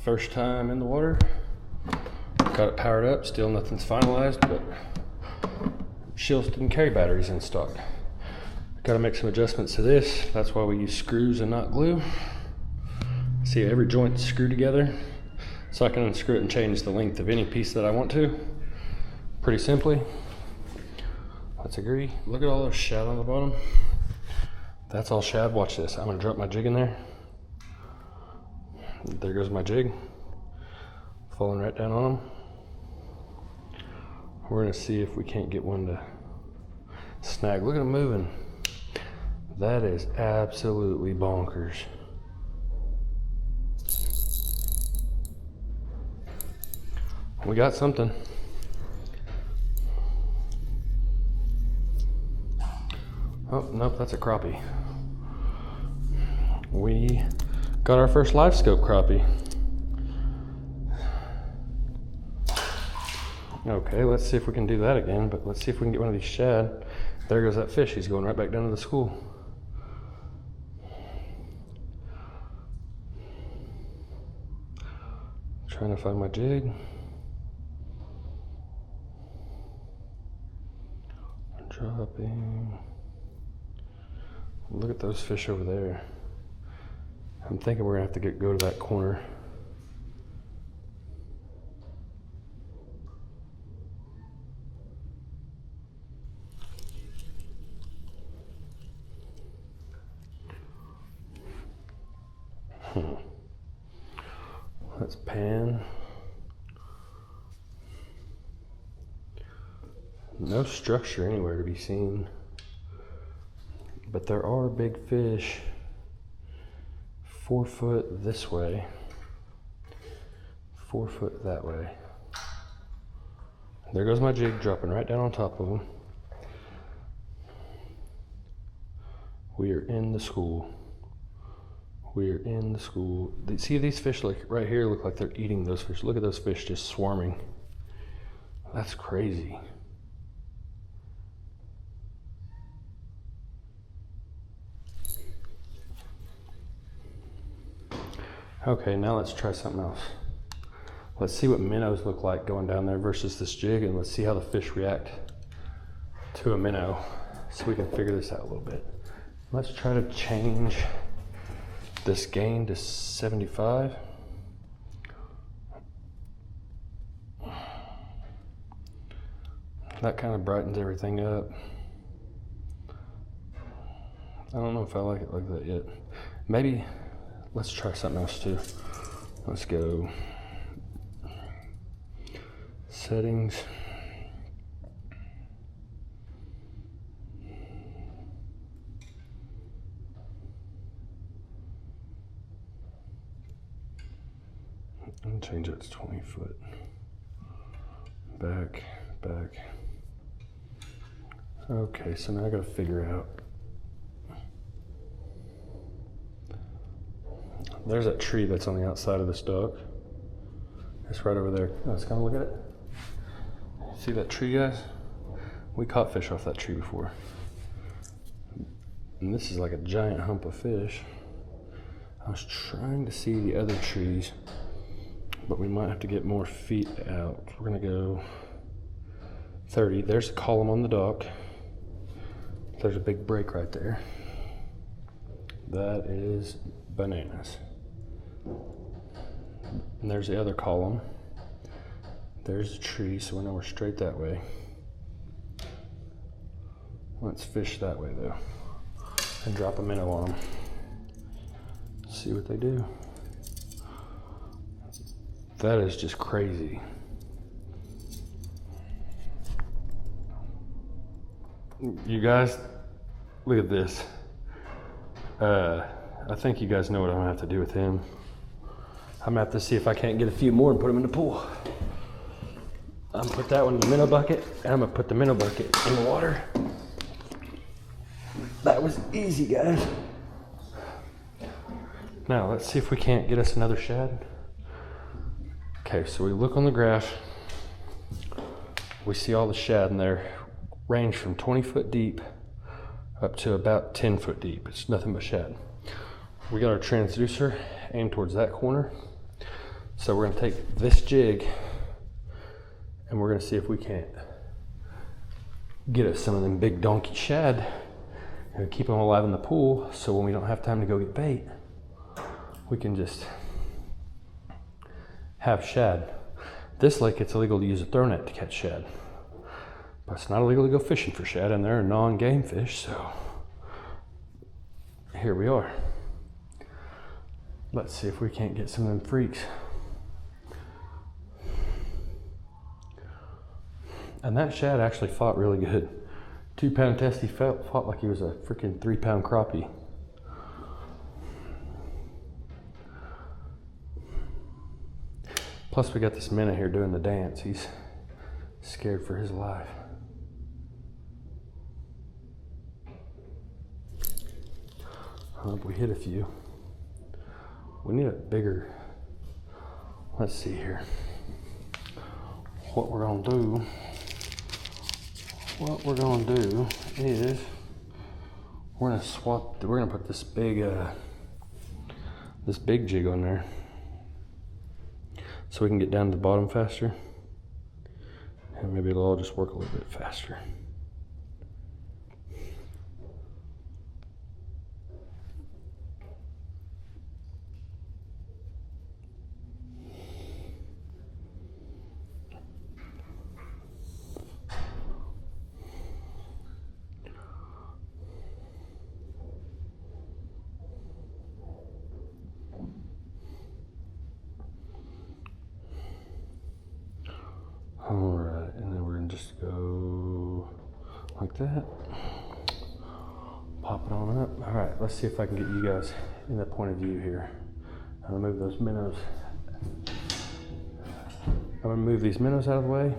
First time in the water. Got it powered up, still nothing's finalized, but Shills didn't carry batteries in stock. Got to make some adjustments to this. That's why we use screws and not glue. See, every joint's screwed together, so I can unscrew it and change the length of any piece that I want to, pretty simply. Let's agree. Look at all those shad on the bottom. That's all shad. Watch this. I'm gonna drop my jig in there. There goes my jig, falling right down on them. We're gonna see if we can't get one to snag. Look at them moving. That is absolutely bonkers. We got something. Oh, nope, that's a crappie. We got our first live scope crappie. Okay, let's see if we can do that again, but let's see if we can get one of these shad. There goes that fish. He's going right back down to the school. Trying to find my jig. Dropping. Look at those fish over there. I'm thinking we're gonna have to go to that corner. Let's pan. No structure anywhere to be seen, but there are big fish 4 foot this way, 4 foot that way. There goes my jig dropping right down on top of them. We are in the school. We are in the school. See, these fish right here look like they're eating those fish. Look at those fish just swarming. That's crazy. Okay, now let's try something else. Let's see what minnows look like going down there versus this jig, and let's see how the fish react to a minnow, so we can figure this out a little bit. Let's try to change this gain to 75. That kind of brightens everything up. I don't know if I like it like that yet. Maybe let's try something else too. Let's go settings. And change it to 20 foot. Back. Okay, so now I gotta figure out. There's that tree that's on the outside of this dock. It's right over there. Let's come look at it. See that tree, guys? We caught fish off that tree before. And this is like a giant hump of fish. I was trying to see the other trees, but we might have to get more feet out. We're gonna go 30. There's a column on the dock. There's a big break right there. That is bananas. And there's the other column. There's a tree, so we know we're straight that way. Let's fish that way though, and drop a minnow on them. See what they do. That is just crazy. You guys, look at this. I think you guys know what I'm gonna have to do with him. I'm gonna have to see if I can't get a few more and put them in the pool. I'm gonna put that one in the minnow bucket, and I'm gonna put the minnow bucket in the water. That was easy, guys. Now, let's see if we can't get us another shad. Okay, so we look on the graph. We see all the shad in there range from 20 foot deep up to about 10 foot deep. It's nothing but shad. We got our transducer aimed towards that corner. So we're gonna take this jig and we're gonna see if we can't get us some of them big donkey shad and keep them alive in the pool, so when we don't have time to go get bait, we can just have shad. This lake, it's illegal to use a throw net to catch shad, but it's not illegal to go fishing for shad, and they're a non-game fish, so here we are. Let's see if we can't get some of them freaks. And that shad actually fought really good. 2 pound testy fought like he was a freaking 3 pound crappie. Plus we got this minnow here doing the dance. He's scared for his life. We hit a few. We need a bigger, let's see here. What we're gonna do is we're gonna put this big jig on there so we can get down to the bottom faster, and maybe it'll all just work a little bit faster. Alright, and then we're gonna just go like that. Pop it on up. Alright, let's see if I can get you guys in that point of view here. I'm gonna move those minnows. I'm gonna move these minnows out of the way.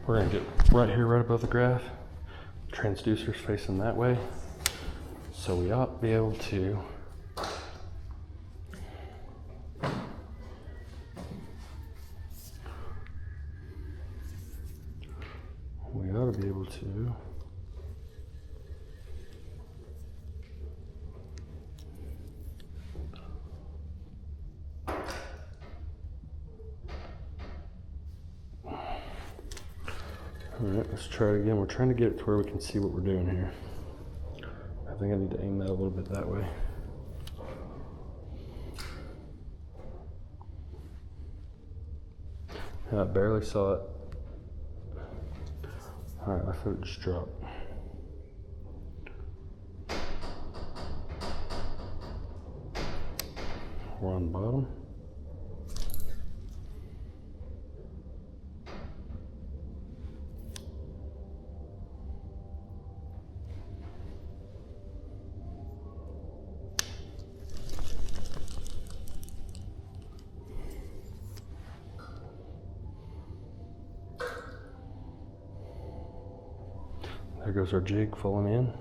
We're gonna get right here, right above the graph. Transducers facing that way. So we ought to be able to be able to Alright, let's try it again. We're trying to get it to where we can see what we're doing here. I think I need to aim that a little bit that way. And I barely saw it. Alright, I thought it just dropped. We're on the bottom. There goes our jig falling in.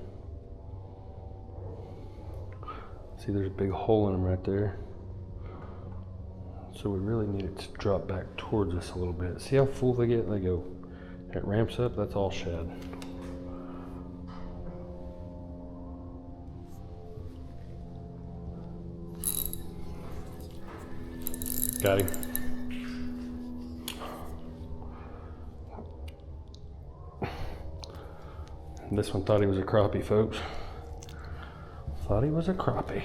See, there's a big hole in them right there. So we really need it to drop back towards us a little bit. See how full they get? They go, it ramps up, that's all shad. Got him. This one thought he was a crappie, folks. Thought he was a crappie.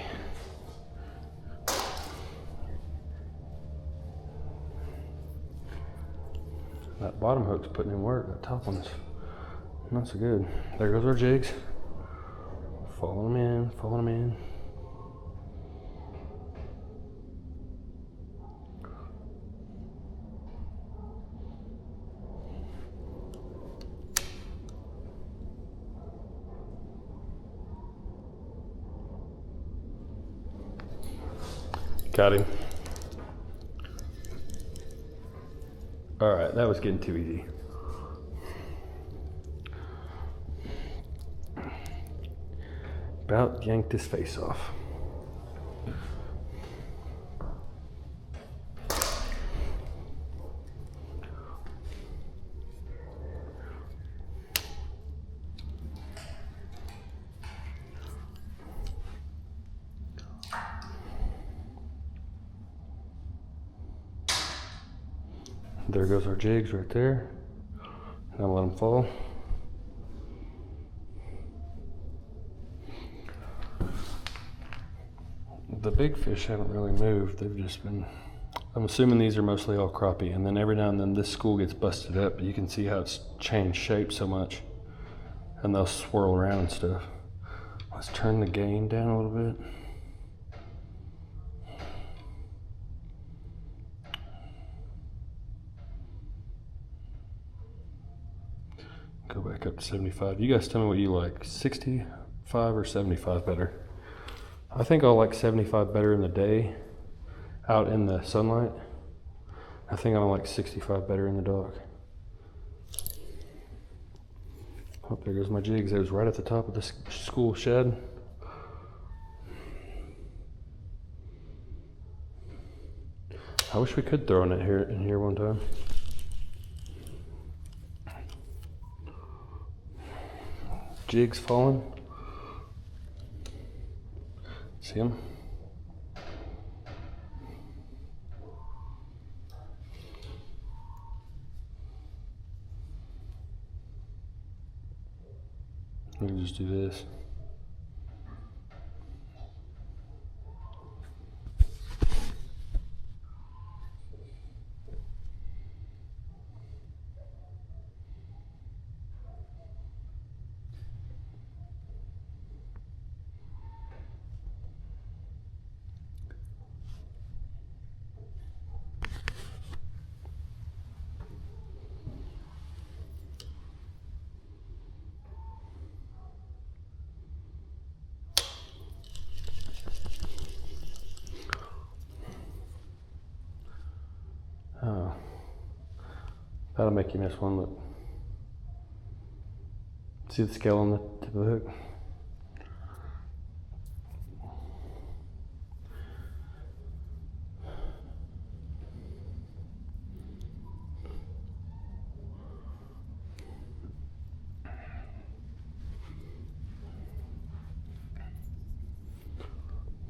That bottom hook's putting in work. That top one's not so good. There goes our jigs. Following them in, following them in. Got him. All right, that was getting too easy. About yanked his face off. There goes our jigs right there. Now let them fall. The big fish haven't really moved. They've just been, I'm assuming these are mostly all crappie, and then every now and then this school gets busted up, but you can see how it's changed shape so much, and they'll swirl around and stuff. Let's turn the gain down a little bit. Go back up to 75. You guys tell me what you like, 65 or 75 better? I think I'll like 75 better in the day, out in the sunlight. I think I'll like 65 better in the dark. Oh, there goes my jigs. It was right at the top of this school shed. I wish we could throw a net here in here one time. Jigs falling. See them? We can just do this. Oh, that'll make you miss one. Look, see the scale on the tip of the hook?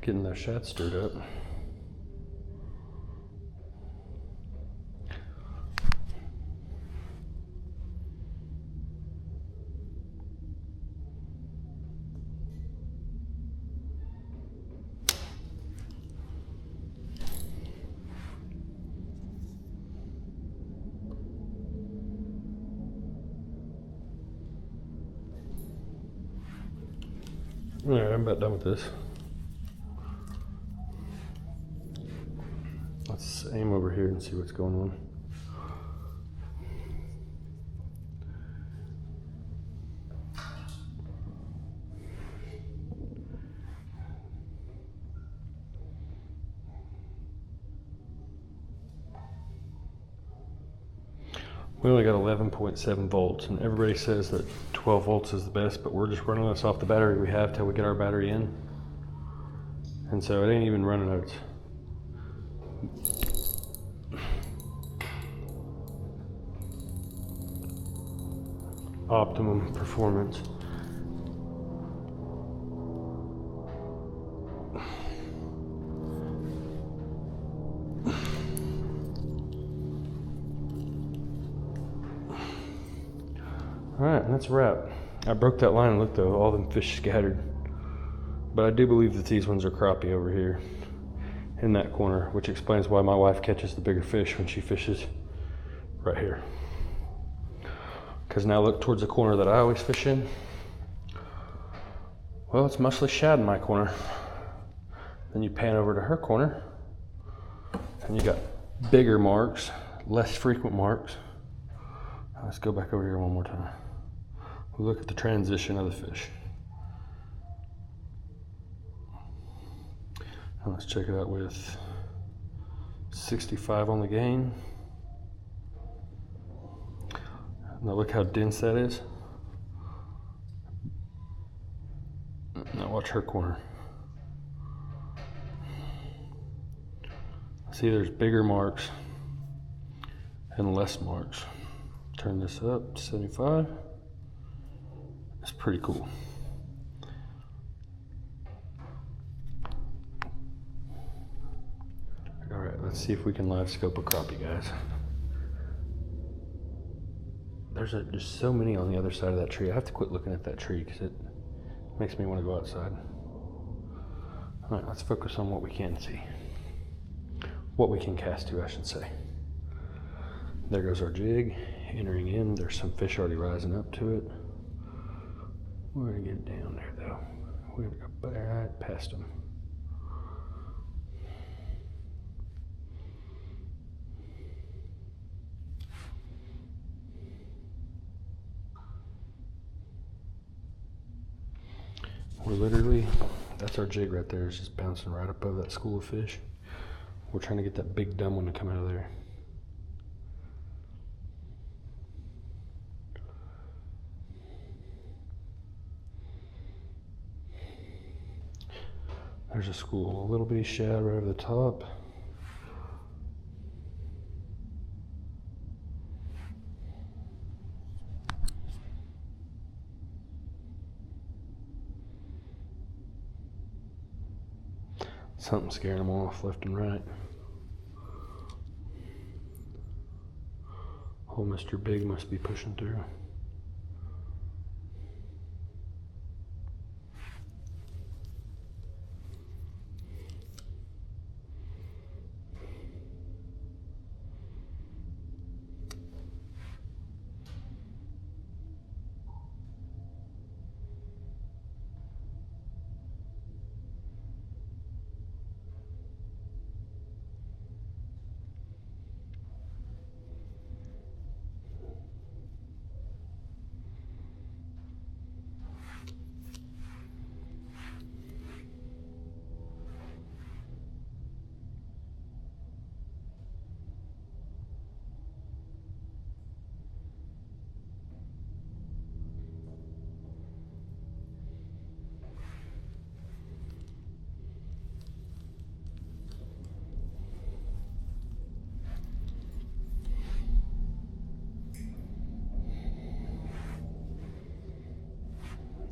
Getting that shad stirred up. Alright, I'm about done with this. Let's aim over here and see what's going on. We only got 11.7 volts, and everybody says that 12 volts is the best, but we're just running this off the battery we have till we get our battery in. And so it ain't even running out. Optimum performance. Alright, that's a wrap. I broke that line and look though, all them fish scattered. But I do believe that these ones are crappie over here in that corner, which explains why my wife catches the bigger fish when she fishes right here. Because now look towards the corner that I always fish in. Well, it's mostly shad in my corner. Then you pan over to her corner and you got bigger marks, less frequent marks. Let's go back over here one more time. We look at the transition of the fish. Now let's check it out with 65 on the gain. Now look how dense that is. Now watch her corner. See, there's bigger marks and less marks. Turn this up to 75. It's pretty cool. All right, let's see if we can live scope a crappie, guys. There's just so many on the other side of that tree. I have to quit looking at that tree because it makes me want to go outside. All right, let's focus on what we can see. What we can cast to, I should say. There goes our jig, entering in. There's some fish already rising up to it. We're gonna get down there though. We're gonna go right past them. We're literally, that's our jig right there. It's just bouncing right above that school of fish. We're trying to get that big dumb one to come out of there. There's a school, a little bitty shad right over the top. Something scaring them off left and right. Oh, Mr. Big must be pushing through.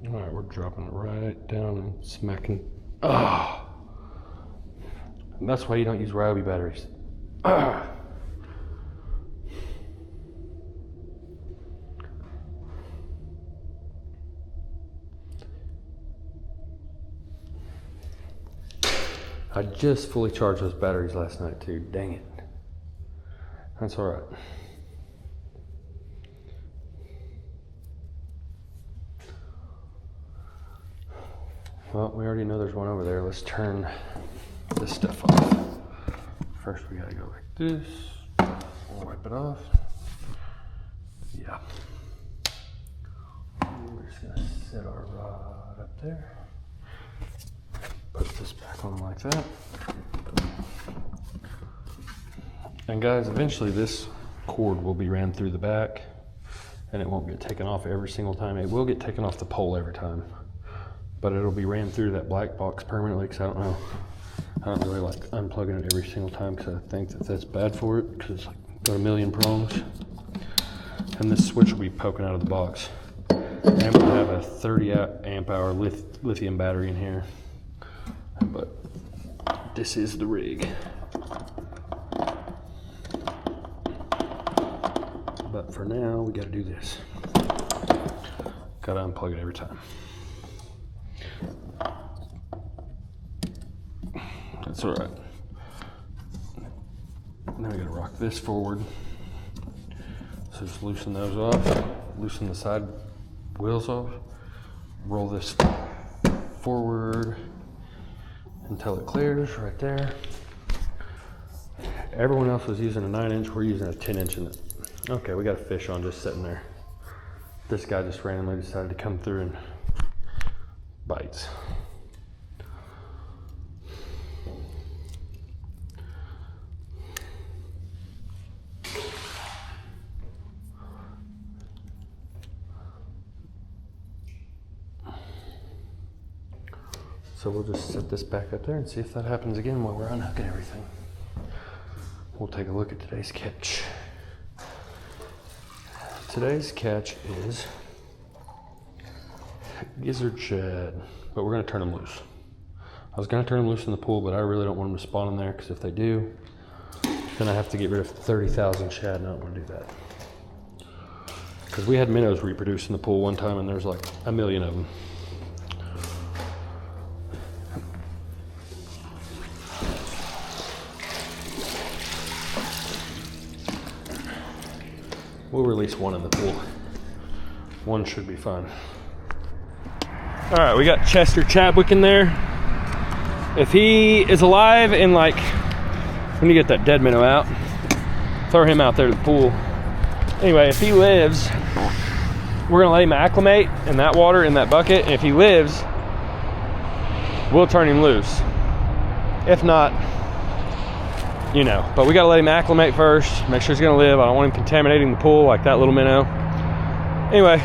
All right, we're dropping it right down and smacking. Ah, and that's why you don't use Ryobi batteries. Ah. I just fully charged those batteries last night too. Dang it. That's all right. Well, we already know there's one over there. Let's turn this stuff off. First, we gotta go like this. We'll wipe it off. Yeah. We're just gonna set our rod up there. Put this back on like that. And guys, eventually this cord will be ran through the back and it won't get taken off every single time. It will get taken off the pole every time, but it'll be ran through that black box permanently because I don't really like unplugging it every single time because I think that that's bad for it because it's like got a million prongs. And this switch will be poking out of the box. And we'll have a 30 amp hour lithium battery in here. But this is the rig. But for now, we gotta do this. Gotta unplug it every time. That's all right. Now we gotta rock this forward. So just loosen those off, loosen the side wheels off, roll this forward until it clears right there. Everyone else was using a 9-inch, we're using a 10-inch in it. Okay, we got a fish on just sitting there. This guy just randomly decided to come through and bites. So we'll just set this back up there and see if that happens again while we're unhooking everything. We'll take a look at today's catch. Today's catch is gizzard shad, but we're gonna turn them loose. I was gonna turn them loose in the pool, but I really don't want them to spawn in there because if they do, then I have to get rid of 30,000 shad and I don't wanna do that. Because we had minnows reproduce in the pool one time and there's like a million of them. We'll release one in the pool. One should be fine. All right, we got Chester Chadwick in there. If he is alive and like, when you get that dead minnow out, throw him out there to the pool. Anyway, if he lives, we're gonna let him acclimate in that water, in that bucket. And if he lives, we'll turn him loose. If not, you know, but we gotta let him acclimate first, make sure he's gonna live. I don't want him contaminating the pool like that little minnow. Anyway,